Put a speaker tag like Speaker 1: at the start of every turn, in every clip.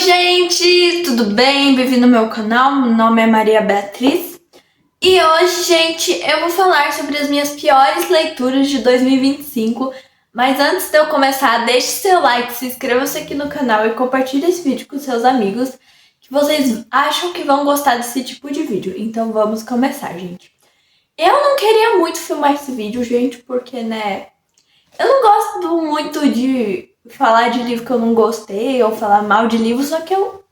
Speaker 1: Gente, tudo bem? Bem-vindo ao meu canal, meu nome é Maria Beatriz e hoje, gente, eu vou falar sobre as minhas piores leituras de 2025. Mas antes de eu começar, deixe seu like, se inscreva-se aqui no canal e compartilhe esse vídeo com seus amigos que vocês acham que vão gostar desse tipo de vídeo. Então vamos começar, gente. Eu não queria muito filmar esse vídeo, gente, porque, né, eu não gosto muito de falar de livro que eu não gostei ou falar mal de livro, só que eu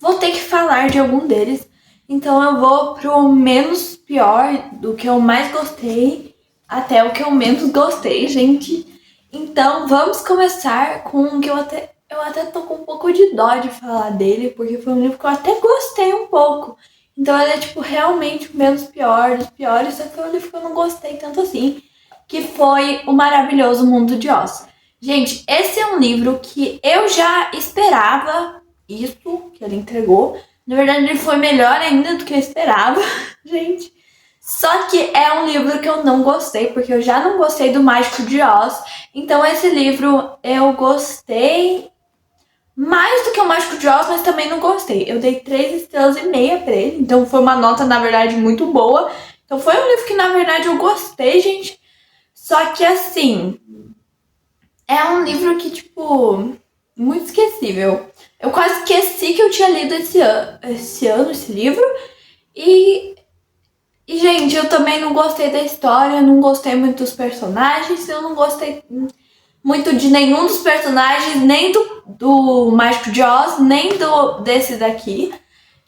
Speaker 1: vou ter que falar de algum deles. Então eu vou pro menos pior, do que eu mais gostei até o que eu menos gostei, gente. Então vamos começar com um que eu até tô com um pouco de dó de falar dele, porque foi um livro que eu até gostei um pouco. Então ele é tipo realmente o menos pior dos piores, só que foi um livro que eu não gostei tanto assim, que foi O Maravilhoso Mundo de Oz. Gente, esse é um livro que eu já esperava isso que ele entregou. Na verdade, ele foi melhor ainda do que eu esperava, gente. Só que é um livro que eu não gostei, porque eu já não gostei do Mágico de Oz. Então esse livro eu gostei mais do que o Mágico de Oz, mas também não gostei. Eu dei 3,5 estrelas pra ele, então foi uma nota, na verdade, muito boa. Então foi um livro que, na verdade, eu gostei, gente. Só que, assim, é um livro que, tipo, muito esquecível. Eu quase esqueci que eu tinha lido esse livro. E, gente, eu também não gostei da história, não gostei muito dos personagens, eu não gostei muito de nenhum dos personagens, nem do Mágico de Oz, nem desse daqui.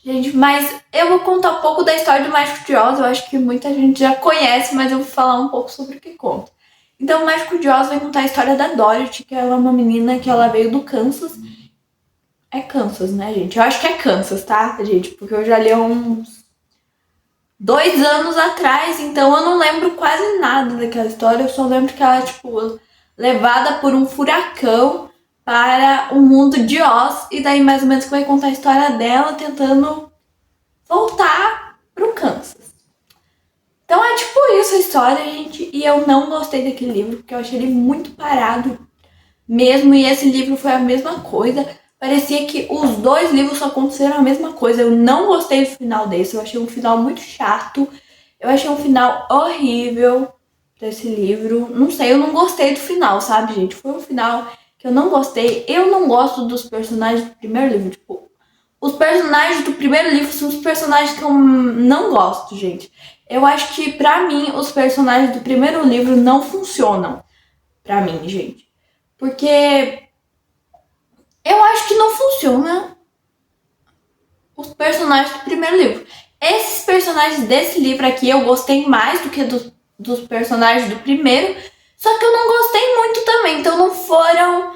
Speaker 1: Gente, mas eu vou contar um pouco da história do Mágico de Oz. Eu acho que muita gente já conhece, mas eu vou falar um pouco sobre o que conta. Então, o Mágico de Oz vai contar a história da Dorothy, que ela é uma menina que ela veio do Kansas. É Kansas, né, gente? Eu acho que é Kansas, tá, gente? Porque eu já li há uns 2 anos atrás, então eu não lembro quase nada daquela história. Eu só lembro que ela é, tipo, levada por um furacão para o mundo de Oz. E daí, mais ou menos, que vai contar a história dela tentando voltar pro Kansas. Então é tipo isso a história, gente. E eu não gostei daquele livro, porque eu achei ele muito parado mesmo. E esse livro foi a mesma coisa. Parecia que os dois livros só aconteceram a mesma coisa. Eu não gostei do final desse. Eu achei um final muito chato. Eu achei um final horrível desse livro. Não sei, eu não gostei do final, sabe, gente? Foi um final que eu não gostei. Eu não gosto dos personagens do primeiro livro. Tipo, os personagens do primeiro livro são os personagens que eu não gosto, gente. Eu acho que, pra mim, os personagens do primeiro livro não funcionam. Pra mim, gente. Porque eu acho que não funciona os personagens do primeiro livro. Esses personagens desse livro aqui eu gostei mais do que dos personagens do primeiro. Só que eu não gostei muito também. Então não foram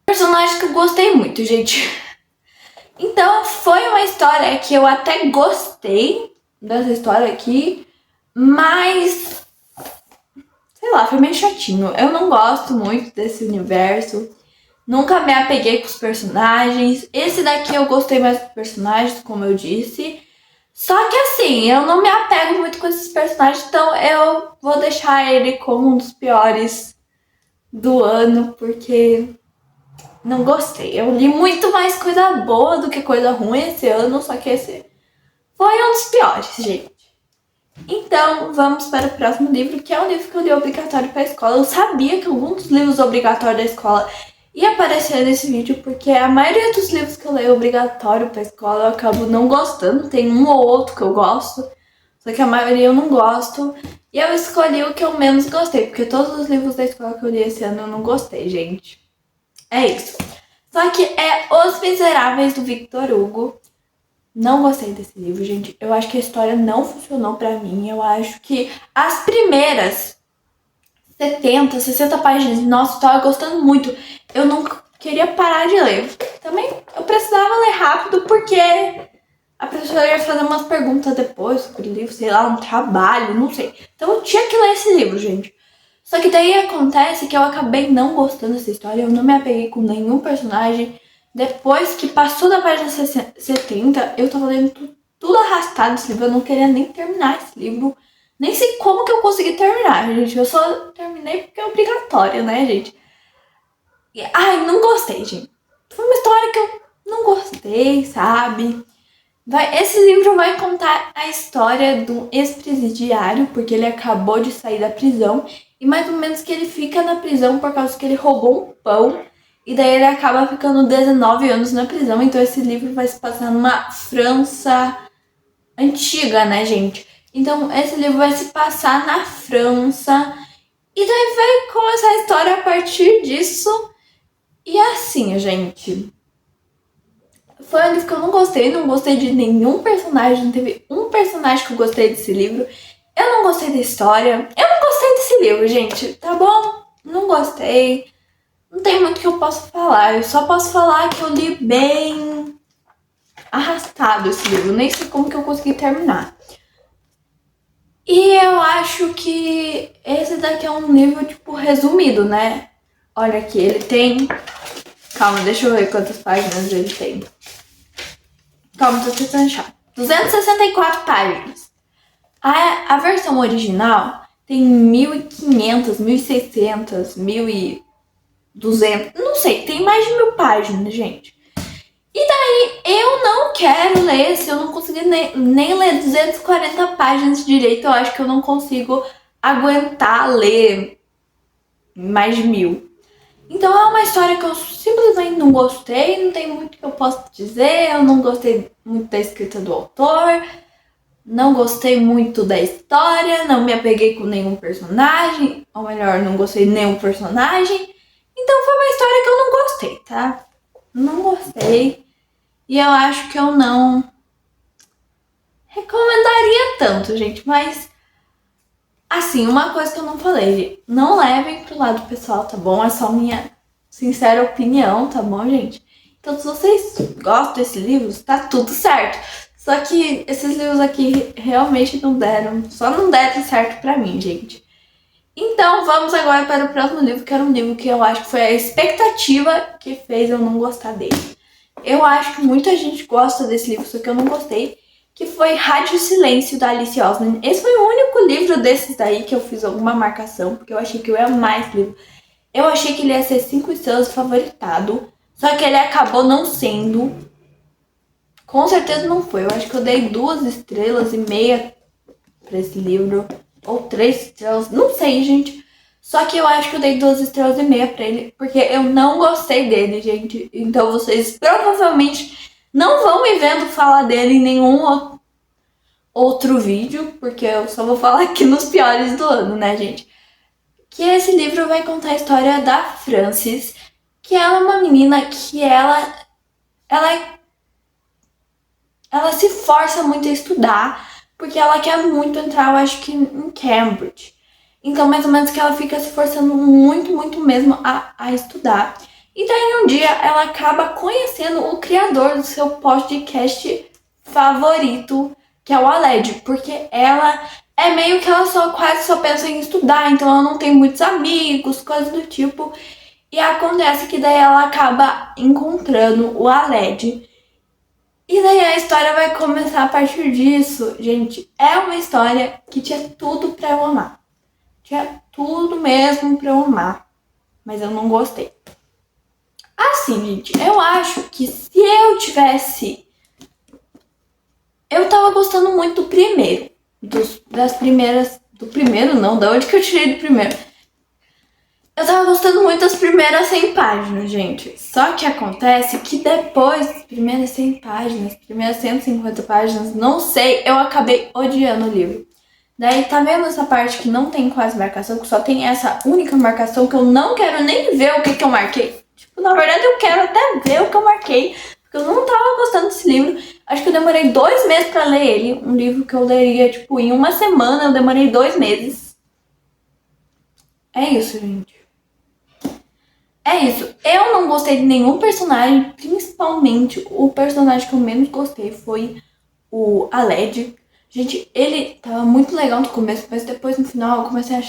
Speaker 1: personagens que eu gostei muito, gente. Então foi uma história que eu até gostei dessa história aqui, mas sei lá, foi meio chatinho. Eu não gosto muito desse universo. Nunca me apeguei com os personagens. Esse daqui eu gostei mais dos personagens, como eu disse. Só que assim, eu não me apego muito com esses personagens, então eu vou deixar ele como um dos piores do ano, porque não gostei. Eu li muito mais coisa boa do que coisa ruim esse ano, só que esse foi um dos piores, gente. Então, vamos para o próximo livro, que é um livro que eu li obrigatório para a escola. Eu sabia que alguns dos livros obrigatórios da escola ia aparecer nesse vídeo, porque a maioria dos livros que eu leio obrigatório para a escola eu acabo não gostando. Tem um ou outro que eu gosto, só que a maioria eu não gosto. E eu escolhi o que eu menos gostei, porque todos os livros da escola que eu li esse ano eu não gostei, gente. É isso. Só que é Os Miseráveis, do Victor Hugo. Não gostei desse livro, gente. Eu acho que a história não funcionou pra mim. Eu acho que as primeiras 70, 60 páginas, nossa, eu tava gostando muito. Eu não queria parar de ler. Também eu precisava ler rápido porque a professora ia fazer umas perguntas depois sobre o livro, sei lá, um trabalho, não sei. Então eu tinha que ler esse livro, gente. Só que daí acontece que eu acabei não gostando dessa história. Eu não me apeguei com nenhum personagem. Depois que passou da página 70, eu tava lendo tudo arrastado esse livro. Eu não queria nem terminar esse livro. Nem sei como que eu consegui terminar, gente. Eu só terminei porque é obrigatório, né, gente? Ai, não gostei, gente. Foi uma história que eu não gostei. gostei, sabe? Esse livro vai contar a história de um ex-presidiário, porque ele acabou de sair da prisão, e mais ou menos que ele fica na prisão por causa que ele roubou um pão, e daí ele acaba ficando 19 anos na prisão. Então esse livro vai se passar numa França antiga, né, gente? Então esse livro vai se passar na França, e daí vai começar a história a partir disso. E assim, gente, foi um livro que eu não gostei de nenhum personagem, não teve um personagem que eu gostei desse livro. Eu não gostei da história, eu não gostei desse livro, gente, tá bom? Não gostei, não tem muito que eu possa falar, eu só posso falar que eu li bem arrastado esse livro, nem sei como que eu consegui terminar. E eu acho que esse daqui é um livro, tipo, resumido, né? Olha aqui, ele tem... Calma, deixa eu ver quantas páginas ele tem. Calma, tô tentando achar. 264 páginas. A versão original tem 1.500, 1.600, 1.200... Não sei, tem mais de 1.000 páginas, gente. E daí, eu não quero ler, se eu não conseguir nem ler 240 páginas direito, eu acho que eu não consigo aguentar ler mais de 1.000. Então é uma história que eu simplesmente não gostei, não tem muito que eu possa dizer, eu não gostei muito da escrita do autor, não gostei muito da história, não me apeguei com nenhum personagem, ou melhor, não gostei de nenhum personagem. Então foi uma história que eu não gostei, tá? Não gostei. E eu acho que eu não recomendaria tanto, gente. Mas, assim, uma coisa que eu não falei, não levem pro lado pessoal, tá bom? É só minha sincera opinião, tá bom, gente? Então, se vocês gostam desses livros, tá tudo certo. Só que esses livros aqui realmente não deram, só não deram certo pra mim, gente. Então, vamos agora para o próximo livro, que era um livro que eu acho que foi a expectativa que fez eu não gostar dele. Eu acho que muita gente gosta desse livro, só que eu não gostei, que foi Rádio Silêncio, da Alice Oseman. Esse foi o único livro desses daí que eu fiz alguma marcação, porque eu achei que eu ia amar esse livro. Eu achei que ele ia ser 5 estrelas favoritado, só que ele acabou não sendo. Com certeza não foi. Eu acho que eu dei 2,5 estrelas pra esse livro, ou 3 estrelas, não sei, gente. Só que eu acho que eu dei 2,5 estrelas pra ele, porque eu não gostei dele, gente. Então vocês provavelmente não vão me vendo falar dele em nenhum outro vídeo, porque eu só vou falar aqui nos piores do ano, né, gente? Que esse livro vai contar a história da Frances, que ela é uma menina que ela se força muito a estudar, porque ela quer muito entrar, eu acho que em Cambridge. Então, mais ou menos que ela fica se forçando muito, muito mesmo a estudar. E daí um dia ela acaba conhecendo o criador do seu podcast favorito, que é o Aled, porque ela é meio que ela quase só pensa em estudar, então ela não tem muitos amigos, coisas do tipo. E acontece que daí ela acaba encontrando o Aled. E daí a história vai começar a partir disso. Gente, é uma história que tinha tudo pra eu amar. Tinha tudo mesmo pra eu amar, mas eu não gostei. Assim, gente, eu acho que se eu tivesse... Eu tava gostando muito do primeiro. Das primeiras... Do primeiro não, da onde que eu tirei do primeiro? Eu tava gostando muito das primeiras 100 páginas, gente. Só que acontece que depois das primeiras 100 páginas, primeiras 150 páginas, não sei, eu acabei odiando o livro. Daí, tá vendo essa parte que não tem quase marcação, que só tem essa única marcação, que eu não quero nem ver o que eu marquei. Tipo, na verdade, eu quero até ver o que eu marquei, porque eu não tava gostando desse livro. Acho que eu demorei 2 meses pra ler ele. Um livro que eu leria, tipo, em uma semana, eu demorei 2 meses. É isso, gente. É isso. Eu não gostei de nenhum personagem, principalmente o personagem que eu menos gostei foi o Aled. Gente, ele tava muito legal no começo, mas depois no final eu comecei a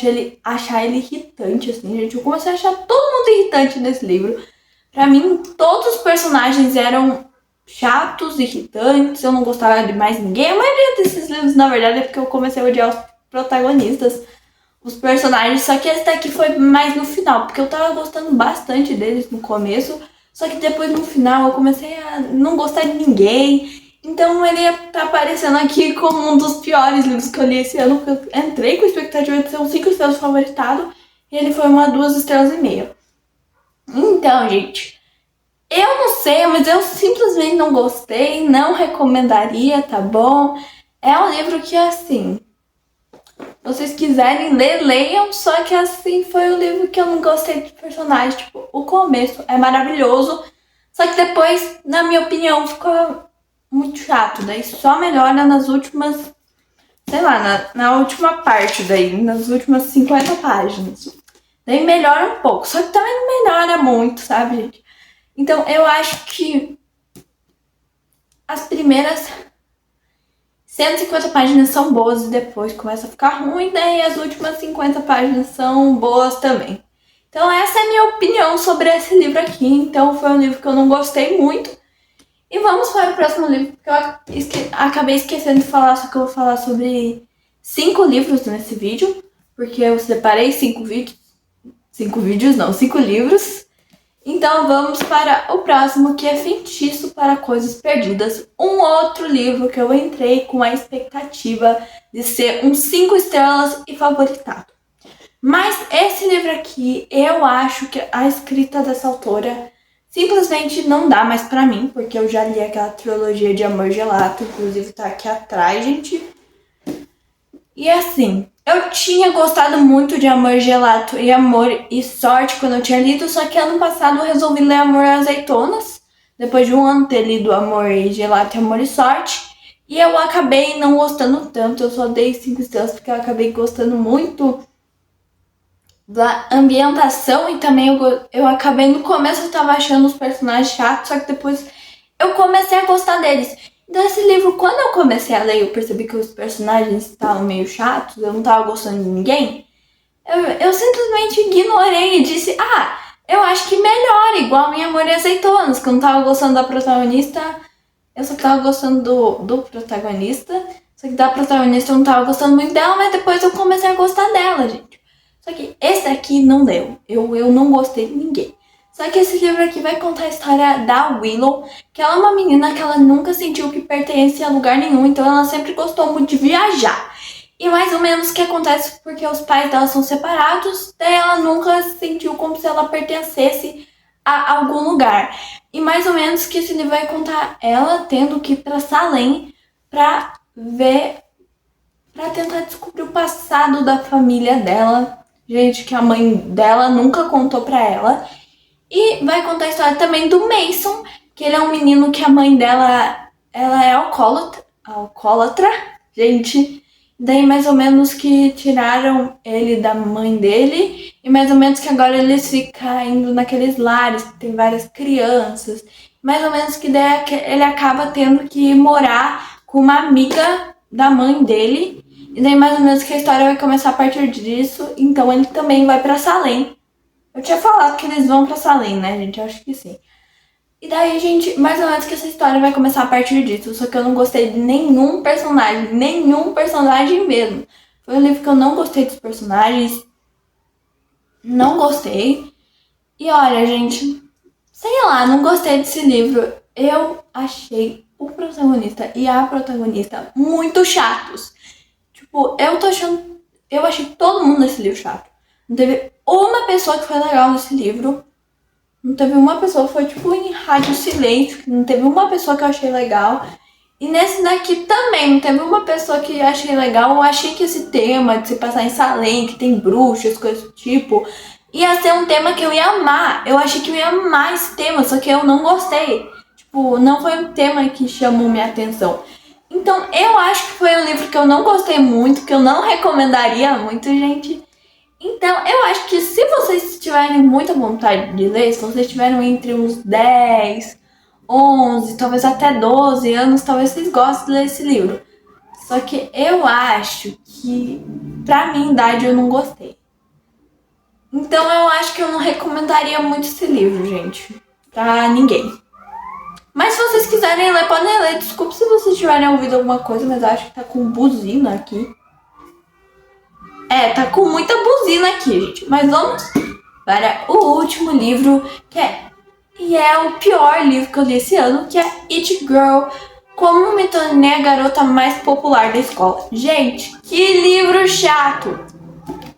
Speaker 1: achar ele irritante, assim, gente. Eu comecei a achar todo mundo irritante nesse livro. Pra mim, todos os personagens eram chatos, irritantes, eu não gostava de mais ninguém. A maioria desses livros, na verdade, é porque eu comecei a odiar os protagonistas, os personagens, só que esse daqui foi mais no final, porque eu tava gostando bastante deles no começo, Só que depois no final eu comecei a não gostar de ninguém. Então ele tá aparecendo aqui como um dos piores livros que eu li esse ano, porque eu entrei com a expectativa de ser um 5 estrelas favoritado e ele foi uma 2 estrelas e meia. Então, gente, eu não sei, mas eu simplesmente não gostei, não recomendaria, tá bom? É um livro que, assim, vocês quiserem ler, leiam, só que, assim, foi o livro que eu não gostei de personagem. Tipo, o começo é maravilhoso, só que depois, na minha opinião, ficou muito chato. Daí só melhora nas últimas, sei lá, na última parte daí, nas últimas 50 páginas. Daí melhora um pouco, só que também não melhora muito, sabe, gente? Então eu acho que as primeiras 150 páginas são boas e depois começa a ficar ruim, daí as últimas 50 páginas são boas também. Então essa é a minha opinião sobre esse livro aqui. Então foi um livro que eu não gostei muito. E vamos para o próximo livro, porque eu acabei esquecendo de falar, só que eu vou falar sobre 5 livros nesse vídeo, porque eu separei 5 vídeos. 5 livros. Então vamos para o próximo, que é Feitiço para Coisas Perdidas. Um outro livro que eu entrei com a expectativa de ser um 5 estrelas e favoritado. Mas esse livro aqui, eu acho que a escrita dessa autora simplesmente não dá mais pra mim, porque eu já li aquela trilogia de Amor Gelato, inclusive tá aqui atrás, gente. E assim, eu tinha gostado muito de Amor Gelato e Amor e Sorte quando eu tinha lido, só que ano passado eu resolvi ler Amor e Azeitonas, depois de um ano ter lido Amor e Gelato e Amor e Sorte, e eu acabei não gostando tanto. Eu só dei 5 estrelas porque eu acabei gostando muito da ambientação e também eu acabei no começo eu tava achando os personagens chatos, só que depois eu comecei a gostar deles. Então esse livro, quando eu comecei a ler, eu percebi que os personagens estavam meio chatos, eu não tava gostando de ninguém. Eu simplesmente ignorei e disse, eu acho que melhora, igual em Amor e Azeitonas, que eu não tava gostando da protagonista, eu só tava gostando do protagonista, só que da protagonista eu não tava gostando muito dela, mas depois eu comecei a gostar dela, gente. Só que esse daqui não deu. Eu não gostei de ninguém. Só que esse livro aqui vai contar a história da Willow, que ela é uma menina que ela nunca sentiu que pertence a lugar nenhum, então ela sempre gostou muito de viajar. E mais ou menos o que acontece porque os pais dela são separados, daí ela nunca sentiu como se ela pertencesse a algum lugar. E mais ou menos que esse livro vai contar ela tendo que ir pra Salem pra tentar descobrir o passado da família dela. Gente, que a mãe dela nunca contou pra ela. E vai contar a história também do Mason, que ele é um menino que a mãe dela, ela é alcoólatra, gente. Daí mais ou menos que tiraram ele da mãe dele e mais ou menos que agora eles ficam indo naqueles lares que tem várias crianças. Mais ou menos que daí ele acaba tendo que morar com uma amiga da mãe dele. E daí mais ou menos que a história vai começar a partir disso. Então ele também vai pra Salem. Eu tinha falado que eles vão pra Salem, né, gente? Eu acho que sim. E daí, gente, mais ou menos que essa história vai começar a partir disso. Só que eu não gostei de nenhum personagem mesmo. Foi um livro que eu não gostei dos personagens. Não gostei. E olha, gente, sei lá, não gostei desse livro. Eu achei o protagonista e a protagonista muito chatos. Tipo, eu achei todo mundo nesse livro chato. Não teve uma pessoa que foi legal nesse livro. Não teve uma pessoa, foi tipo em Rádio Silêncio, não teve uma pessoa que eu achei legal. E nesse daqui também, não teve uma pessoa que eu achei legal. Eu achei que esse tema de se passar em Salem, que tem bruxas, coisas do tipo, ia ser um tema que eu ia amar. Eu achei que eu ia amar esse tema, só que eu não gostei. Tipo, não foi um tema que chamou minha atenção. Então, eu acho que foi um livro que eu não gostei muito, que eu não recomendaria muito, gente. Então, eu acho que se vocês tiverem muita vontade de ler, se vocês tiverem entre uns 10, 11, talvez até 12 anos, talvez vocês gostem de ler esse livro. Só que eu acho que, pra minha idade, eu não gostei. Então, eu acho que eu não recomendaria muito esse livro, gente, pra ninguém. Mas se vocês quiserem ler, podem ler. Desculpa se vocês tiverem ouvido alguma coisa, mas eu acho que tá com buzina aqui. Tá com muita buzina aqui, gente. Mas vamos para o último livro, que é E é o pior livro que eu li esse ano, que é It Girl, Como Me Tornei a Garota Mais Popular da Escola. Gente, que livro chato!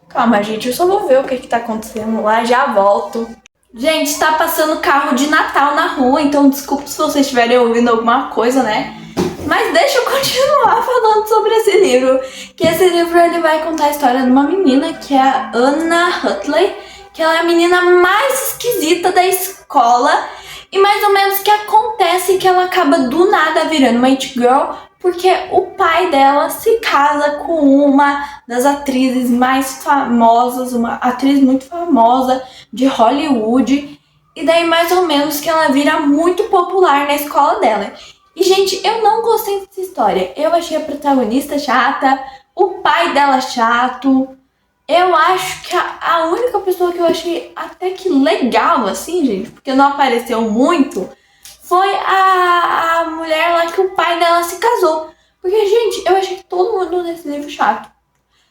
Speaker 1: Calma, gente, eu só vou ver o que tá acontecendo lá, já volto. Gente, tá passando carro de Natal na rua, então desculpa se vocês estiverem ouvindo alguma coisa, né? Mas deixa eu continuar falando sobre esse livro. Que esse livro ele vai contar a história de uma menina, que é a Anna Hutley, que ela é a menina mais esquisita da escola. E mais ou menos que acontece que ela acaba do nada virando uma it girl, porque o pai dela se casa com uma das atrizes mais famosas, uma atriz muito famosa de Hollywood. E daí mais ou menos que ela vira muito popular na escola dela. E, gente, eu não gostei dessa história. Eu achei a protagonista chata, o pai dela chato. Eu acho que a única pessoa que eu achei até que legal, assim, gente, porque não apareceu muito, foi a mulher lá que o pai dela se casou. Porque, gente, eu achei que todo mundo nesse livro chato.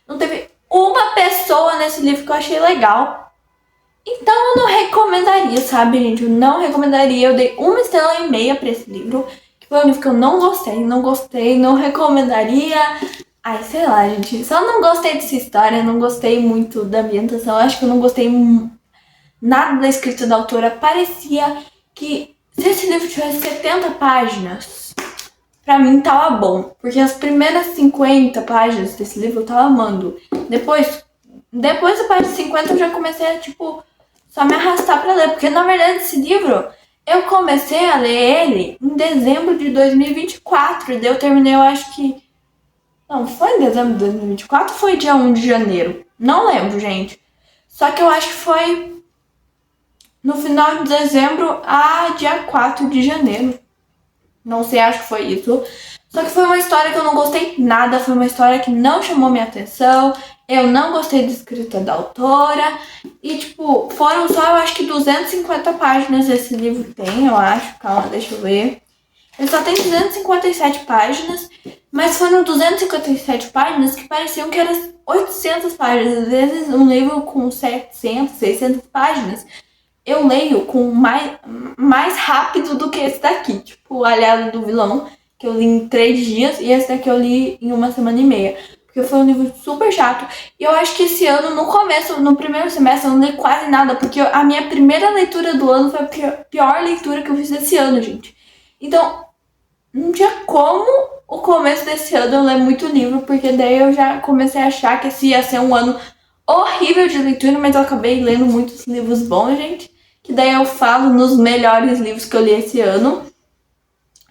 Speaker 1: Não teve uma pessoa nesse livro que eu achei legal. Então eu não recomendaria, sabe, gente? Eu não recomendaria. Eu dei 1,5 estrelas pra esse livro. Foi um livro que eu não gostei, não recomendaria. Ai, sei lá, gente. Só não gostei dessa história, não gostei muito da ambientação. Acho que eu não gostei nada da escrita da autora. Parecia que se esse livro tivesse 70 páginas, pra mim tava bom. Porque as primeiras 50 páginas desse livro eu tava amando. Depois da página 50 eu já comecei a, tipo, só me arrastar pra ler. Porque, na verdade, esse livro, eu comecei a ler ele em dezembro de 2024. Daí eu terminei, eu acho que... Não, foi em dezembro de 2024 ou foi dia 1 de janeiro? Não lembro, gente. Só que eu acho que foi no final de dezembro a dia 4 de janeiro. Não sei, acho que foi isso. Só que foi uma história que eu não gostei nada. Foi uma história que não chamou minha atenção. Eu não gostei da escrita da autora. E, tipo, foram só, eu acho que 250 páginas esse livro tem, eu acho. Calma, deixa eu ver. Ele só tem 257 páginas. Mas foram 257 páginas que pareciam que eram 800 páginas. Às vezes, um livro com 700, 600 páginas, eu leio com mais rápido do que esse daqui. Tipo, o Aliado do Vilão, que eu li em 3 dias. E esse daqui eu li em 1,5 semana. Porque foi um livro super chato. E eu acho que esse ano, no começo, no primeiro semestre, eu não li quase nada. Porque a minha primeira leitura do ano foi a pior leitura que eu fiz esse ano, gente. Então, não tinha como o começo desse ano eu ler muito livro. Porque daí eu já comecei a achar que esse ia ser um ano horrível de leitura. Mas eu acabei lendo muitos livros bons, gente. Que daí eu falo nos melhores livros que eu li esse ano,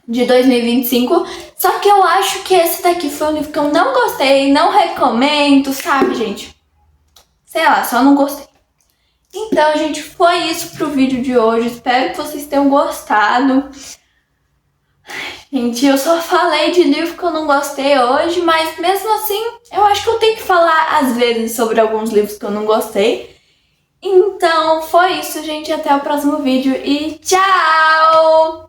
Speaker 1: de 2025. Só que eu acho que esse daqui foi um livro que eu não gostei, não recomendo, sabe, gente? Sei lá, só não gostei. Então, gente, foi isso pro vídeo de hoje. Espero que vocês tenham gostado. Gente, eu só falei de livro que eu não gostei hoje, mas mesmo assim, eu acho que eu tenho que falar às vezes sobre alguns livros que eu não gostei. Então, foi isso, gente. Até o próximo vídeo e tchau!